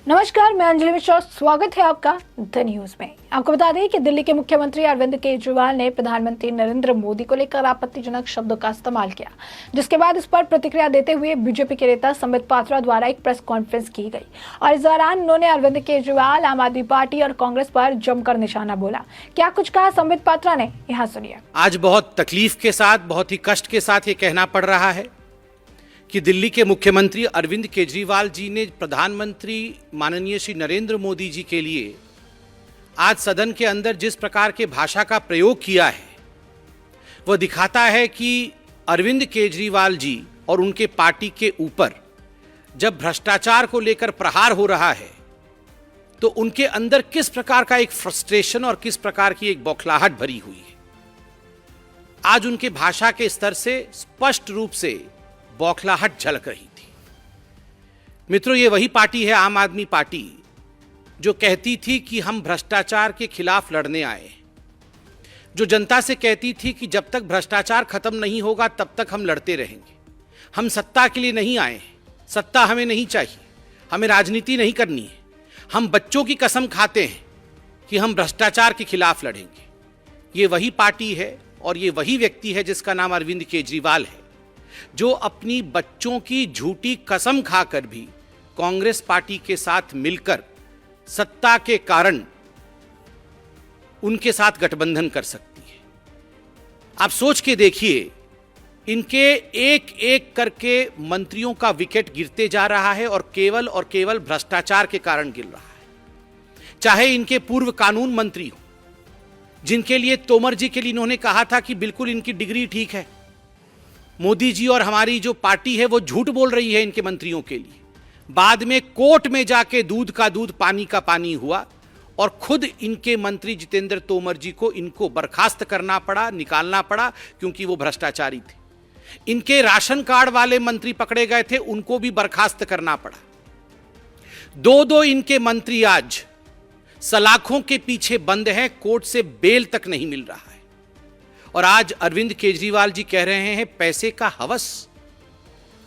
नमस्कार, मैं अंजलि मिश्रा। स्वागत है आपका द न्यूज में। आपको बता दें कि दिल्ली के मुख्यमंत्री अरविंद केजरीवाल ने प्रधानमंत्री नरेंद्र मोदी को लेकर आपत्तिजनक शब्दों का इस्तेमाल किया, जिसके बाद इस पर प्रतिक्रिया देते हुए बीजेपी के नेता संबित पात्रा द्वारा एक प्रेस कॉन्फ्रेंस की गई और इस दौरान उन्होंने अरविंद केजरीवाल, आम आदमी पार्टी और कांग्रेस पर जमकर निशाना बोला। क्या कुछ कहा संबित पात्रा ने, यहाँ सुनिए। आज बहुत तकलीफ के साथ, बहुत ही कष्ट के साथ ये कहना पड़ रहा है कि दिल्ली के मुख्यमंत्री अरविंद केजरीवाल जी ने प्रधानमंत्री माननीय श्री नरेंद्र मोदी जी के लिए आज सदन के अंदर जिस प्रकार के भाषा का प्रयोग किया है, वह दिखाता है कि अरविंद केजरीवाल जी और उनके पार्टी के ऊपर जब भ्रष्टाचार को लेकर प्रहार हो रहा है तो उनके अंदर किस प्रकार का एक फ्रस्ट्रेशन और किस प्रकार की एक बौखलाहट भरी हुई है। आज उनके भाषा के स्तर से स्पष्ट रूप से बौखलाहट झलक रही थी। मित्रों, ये वही पार्टी है, आम आदमी पार्टी, जो कहती थी कि हम भ्रष्टाचार के खिलाफ लड़ने आए, जो जनता से कहती थी कि जब तक भ्रष्टाचार खत्म नहीं होगा तब तक हम लड़ते रहेंगे। हम सत्ता के लिए नहीं आए, सत्ता हमें नहीं चाहिए, हमें राजनीति नहीं करनी है। हम बच्चों की कसम खाते हैं कि हम भ्रष्टाचार के खिलाफ लड़ेंगे। ये वही पार्टी है और ये वही व्यक्ति है जिसका नाम अरविंद केजरीवाल है, जो अपनी बच्चों की झूठी कसम खाकर भी कांग्रेस पार्टी के साथ मिलकर सत्ता के कारण उनके साथ गठबंधन कर सकती है। आप सोच के देखिए, इनके एक एक करके मंत्रियों का विकेट गिरते जा रहा है और केवल भ्रष्टाचार के कारण गिर रहा है। चाहे इनके पूर्व कानून मंत्री हो, जिनके लिए तोमर जी के लिए इन्होंने कहा था कि बिल्कुल इनकी डिग्री ठीक है। मोदी जी और हमारी जो पार्टी है वो झूठ बोल रही है इनके मंत्रियों के लिए। बाद में कोर्ट में जाके दूध का दूध पानी का पानी हुआ और खुद इनके मंत्री जितेंद्र तोमर जी को इनको बर्खास्त करना पड़ा, निकालना पड़ा, क्योंकि वो भ्रष्टाचारी थे। इनके राशन कार्ड वाले मंत्री पकड़े गए थे, उनको भी बर्खास्त करना पड़ा। दो इनके मंत्री आज सलाखों के पीछे बंद हैं, कोर्ट से बेल तक नहीं मिल रहा है। और आज अरविंद केजरीवाल जी कह रहे हैं पैसे का हवस,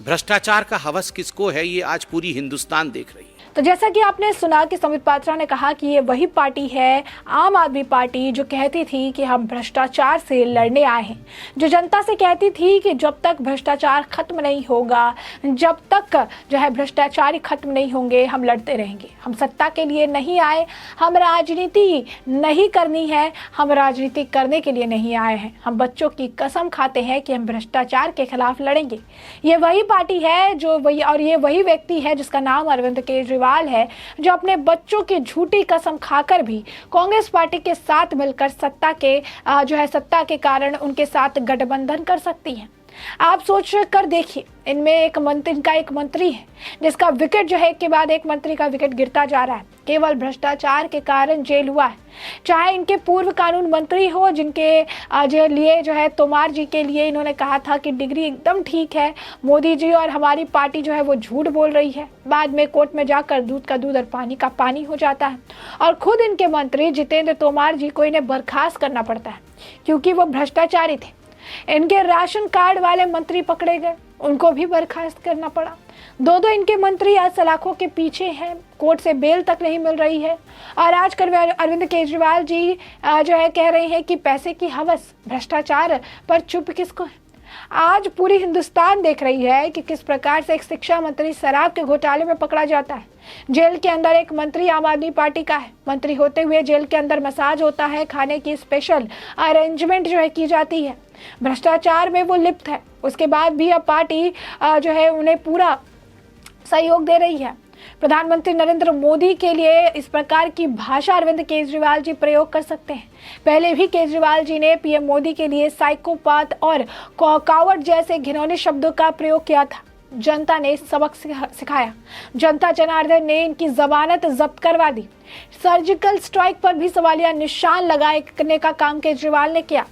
भ्रष्टाचार का हवस किसको है, ये आज पूरी हिंदुस्तान देख रही है। तो जैसा कि आपने सुना कि संबित पात्रा ने कहा कि ये वही पार्टी है, आम आदमी पार्टी, जो कहती थी कि हम भ्रष्टाचार से लड़ने आए हैं, जो जनता से कहती थी कि जब तक भ्रष्टाचार खत्म नहीं होगा, जब तक जो है भ्रष्टाचारी खत्म नहीं होंगे, हम लड़ते रहेंगे। हम सत्ता के लिए नहीं आए, हम राजनीति नहीं करनी है, हम राजनीति करने के लिए नहीं आए हैं। हम बच्चों की कसम खाते हैं कि हम भ्रष्टाचार के खिलाफ लड़ेंगे। ये वही पार्टी है जो ये वही व्यक्ति है जिसका नाम अरविंद केजरीवाल है, जो अपने बच्चों की झूठी कसम खाकर भी कांग्रेस पार्टी के साथ मिलकर सत्ता के कारण उनके साथ गठबंधन कर सकती है। आप सोच कर देखिए, इनमें एक मंत्री है जिसका विकेट जो है एक के बाद एक मंत्री का विकेट गिरता जा रहा है, केवल भ्रष्टाचार के कारण जेल हुआ है। चाहे इनके पूर्व कानून मंत्री हो, जिनके लिए जो है तोमर जी के लिए इन्होंने कहा था कि डिग्री एकदम ठीक है, मोदी जी और हमारी पार्टी जो है वो झूठ बोल रही है। बाद में कोर्ट में जाकर दूध का दूध और पानी का पानी हो जाता है और खुद इनके मंत्री जितेंद्र तोमर जी को इन्हें बर्खास्त करना पड़ता है क्योंकि वो भ्रष्टाचारी थे। इनके राशन कार्ड वाले मंत्री पकड़े गए, उनको भी बर्खास्त करना पड़ा। दो इनके मंत्री आज सलाखों के पीछे हैं, कोर्ट से बेल तक नहीं मिल रही है। और आजकल अरविंद केजरीवाल जी जो है कह रहे हैं कि पैसे की हवस, भ्रष्टाचार पर चुप किसको है। आज पूरी हिंदुस्तान देख रही है कि किस प्रकार से एक शिक्षा मंत्री शराब के घोटाले में पकड़ा जाता है। जेल के अंदर एक मंत्री आम आदमी पार्टी का है, मंत्री होते हुए जेल के अंदर मसाज होता है, खाने की स्पेशल अरेंजमेंट जो है की जाती है। भ्रष्टाचार में वो लिप्त है, उसके बाद भी अब पार्टी जो है उन्हें पूरा सहयोग दे रही है। प्रधानमंत्री नरेंद्र मोदी के लिए इस प्रकार की भाषा अरविंद केजरीवाल जी प्रयोग कर सकते हैं। पहले भी केजरीवाल जी ने पीएम मोदी के लिए साइकोपाथ और कावर्ड जैसे घिनौने शब्दों का प्रयोग किया था। जनता ने सबक सिखाया, जनता जनार्दन ने इनकी जमानत जब्त करवा दी। सर्जिकल स्ट्राइक पर भी सवालिया निशान लगाने का काम केजरीवाल ने किया।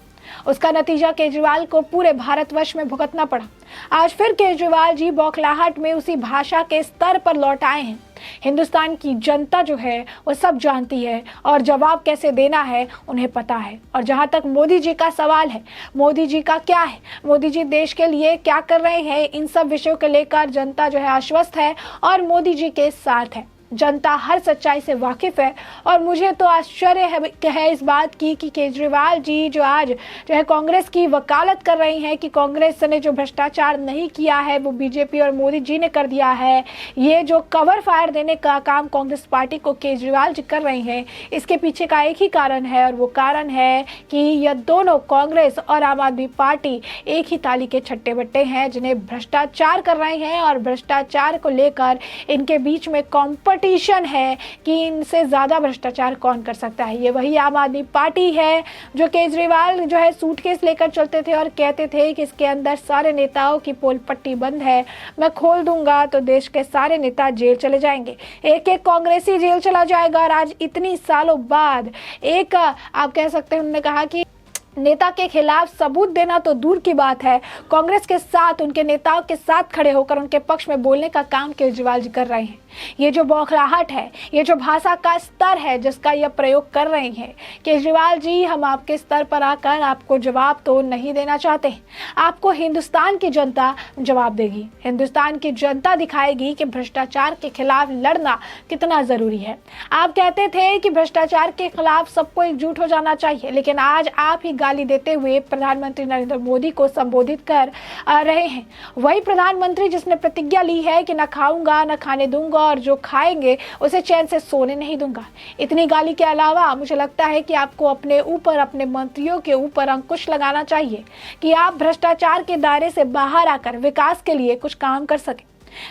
उसका नतीजा केजरीवाल को पूरे भारतवर्ष में भुगतना पड़ा। आज फिर केजरीवाल जी बौखलाहट में उसी भाषा के स्तर पर लौट आए हैं। हिंदुस्तान की जनता जो है वो सब जानती है और जवाब कैसे देना है उन्हें पता है। और जहां तक मोदी जी का सवाल है, मोदी जी का क्या है, मोदी जी देश के लिए क्या कर रहे हैं, इन सब विषयों को लेकर जनता जो है आश्वस्त है और मोदी जी के साथ है। जनता हर सच्चाई से वाकिफ है और मुझे तो आश्चर्य है इस बात की कि केजरीवाल जी जो आज जो है कांग्रेस की वकालत कर रही हैं कि कांग्रेस ने जो भ्रष्टाचार नहीं किया है वो बीजेपी और मोदी जी ने कर दिया है। ये जो कवर फायर देने का काम कांग्रेस पार्टी को केजरीवाल जी कर रही हैं, इसके पीछे का एक ही कारण है और वो कारण है कि यह दोनों कांग्रेस और आम आदमी पार्टी एक ही ताली के छट्टे बट्टे हैं जिन्हें भ्रष्टाचार कर रहे हैं और भ्रष्टाचार को लेकर इनके बीच में कंपटीशन है कि इनसे ज़्यादा भ्रष्टाचार कौन कर सकता है। ये वही आम आदमी पार्टी है जो केजरीवाल जो है सूटकेस लेकर चलते थे और कहते थे कि इसके अंदर सारे नेताओं की पोल पट्टी बंद है, मैं खोल दूंगा तो देश के सारे नेता जेल चले जाएंगे, एक एक कांग्रेसी जेल चला जाएगा। और आज इतनी सालों बाद एक आप कह सकते हैं, उन्होंने कहा कि नेता के खिलाफ सबूत देना तो दूर की बात है, कांग्रेस के साथ उनके नेताओं के साथ खड़े होकर उनके पक्ष में बोलने का काम केजरीवाल जी कर रहे हैं। ये जो बौखलाहट है, ये जो भाषा का स्तर है जिसका यह प्रयोग कर रहे हैं केजरीवाल जी, हम आपके स्तर पर आकर आपको जवाब तो नहीं देना चाहते, आपको हिंदुस्तान की जनता जवाब देगी। हिंदुस्तान की जनता दिखाएगी कि भ्रष्टाचार के खिलाफ लड़ना कितना जरूरी है। आप कहते थे कि भ्रष्टाचार के खिलाफ सबको एकजुट हो जाना चाहिए, लेकिन आज आप ही गाली देते हुए प्रधानमंत्री नरेंद्र मोदी को संबोधित कर रहे हैं। वही प्रधानमंत्री जिसने प्रतिज्ञा ली है कि न खाऊंगा न खाने दूंगा और जो खाएंगे उसे चैन से सोने नहीं दूंगा। इतनी गाली के अलावा मुझे लगता है कि आपको अपने ऊपर, अपने मंत्रियों के ऊपर अंकुश लगाना चाहिए कि आप भ्रष्टाचार के दायरे से बाहर आकर विकास के लिए कुछ काम कर सकें।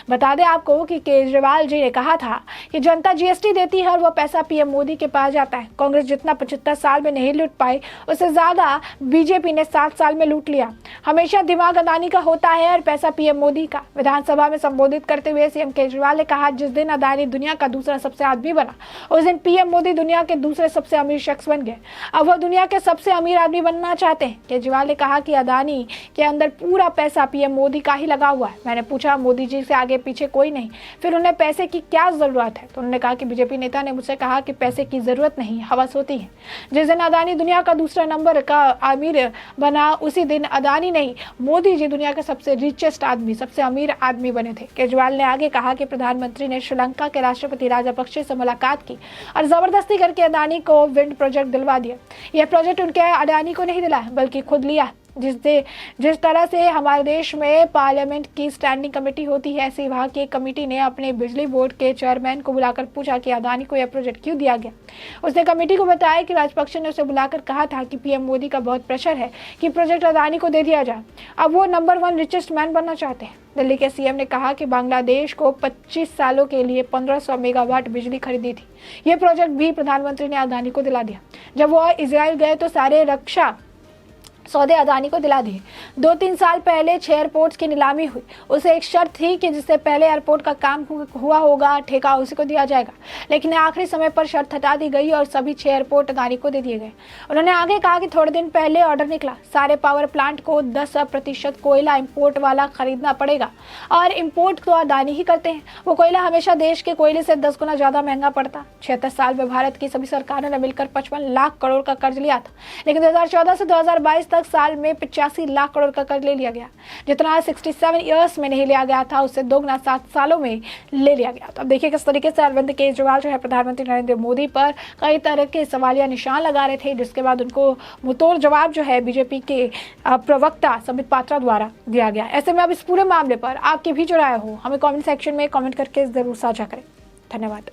बता दें आपको कि केजरीवाल जी ने कहा था कि जनता जीएसटी देती है और वो पैसा पीएम मोदी के पास जाता है। कांग्रेस जितना 75 साल में नहीं लूट पाई उससे ज्यादा बीजेपी ने 7 साल में लूट लिया। हमेशा दिमाग अदानी का होता है और पैसा पीएम मोदी का। विधानसभा में संबोधित करते हुए सीएम केजरीवाल ने कहा, जिस दिन अदानी दुनिया का दूसरा सबसे आदमी बना उस दिन पीएम मोदी दुनिया के दूसरे सबसे अमीर शख्स बन गए। अब वह दुनिया के सबसे अमीर आदमी बनना चाहते हैं। केजरीवाल ने कहा कि अदानी के अंदर पूरा पैसा पीएम मोदी का ही लगा हुआ है। मैंने पूछा मोदी जी से आगे पीछे कोई नहीं, फिर उन्हें पैसे की क्या जरूरत है? तो उन्होंने कहा कि बीजेपी नेता ने मुझसे कहा कि पैसे की जरूरत नहीं, हवस होती है। जिस दिन अदानी दुनिया का दूसरा नंबर का अमीर बना उसी दिन अदानी नहीं, मोदी जी दुनिया के सबसे रिचेस्ट आदमी, सबसे अमीर आदमी बने थे। केजरीवाल ने आगे कहा कि प्रधानमंत्री ने श्रीलंका के राष्ट्रपति राजापक्षे से मुलाकात की और जबरदस्ती करके अदानी को विंड प्रोजेक्ट दिलवा दिया। यह प्रोजेक्ट उनके अदानी को नहीं दिला बल्कि खुद लिया। जिस तरह से हमारे देश में पार्लियामेंट की स्टैंडिंग कमेटी होती है, ऐसी वहाँ की कमेटी ने अपने बिजली बोर्ड के चेयरमैन को बुलाकर पूछा कि अदानी को यह प्रोजेक्ट क्यों दिया गया। उसने कमेटी को बताया कि राजपक्षे ने उसे बुलाकर कहा था कि पीएम मोदी का बहुत प्रेशर है कि प्रोजेक्ट अदानी को दे दिया जाए। अब वो नंबर 1 रिचेस्ट मैन बनना चाहते हैं। दिल्ली के सीएम ने कहा कि बांग्लादेश को 25 सालों के लिए 1500 मेगावाट बिजली खरीदी थी। ये प्रोजेक्ट भी प्रधानमंत्री ने अदानी को दिला दिया। जब वो इजराइल गए तो सारे रक्षा सौदे अदानी को दिला दिए। 2-3 साल पहले 6 एयरपोर्ट्स की नीलामी हुई। उसे एक शर्त थी कि जिससे पहले एयरपोर्ट का काम हुआ होगा ठेका उसी को दिया जाएगा, लेकिन आखिरी समय पर शर्त हटा दी गई और सभी 6 एयरपोर्ट अदानी को दे दिए गए। उन्होंने आगे कहा कि थोड़े दिन पहले ऑर्डर निकला, सारे पावर प्लांट को 10% कोयला इम्पोर्ट वाला खरीदना पड़ेगा और इम्पोर्ट तो अदानी ही करते हैं। वो कोयला हमेशा देश के कोयले से 10 गुना ज्यादा महंगा पड़ता। 76 साल में भारत की सभी सरकारों ने मिलकर 55 लाख करोड़ का कर्ज लिया था, लेकिन 2014 से 2022 तक साल में 85 लाख करोड़ का कर्ज ले लिया गया। जितना 67 ईयर्स में नहीं लिया गया था उससे दोगुना 7 सालों में ले लिया गया। तो अब देखिए किस तरीके से अरविंद केजरीवाल जो है प्रधानमंत्री नरेंद्र मोदी पर कई तरह के सवालिया निशान लगा रहे थे, जिसके बाद उनको मुंहतोड़ जवाब जो है बीजेपी के प्रवक्ता संबित पात्रा द्वारा दिया गया। ऐसे में अब इस पूरे मामले पर आपकी भी जो राय हो हमें कमेंट सेक्शन में कमेंट करके जरूर साझा करें। धन्यवाद।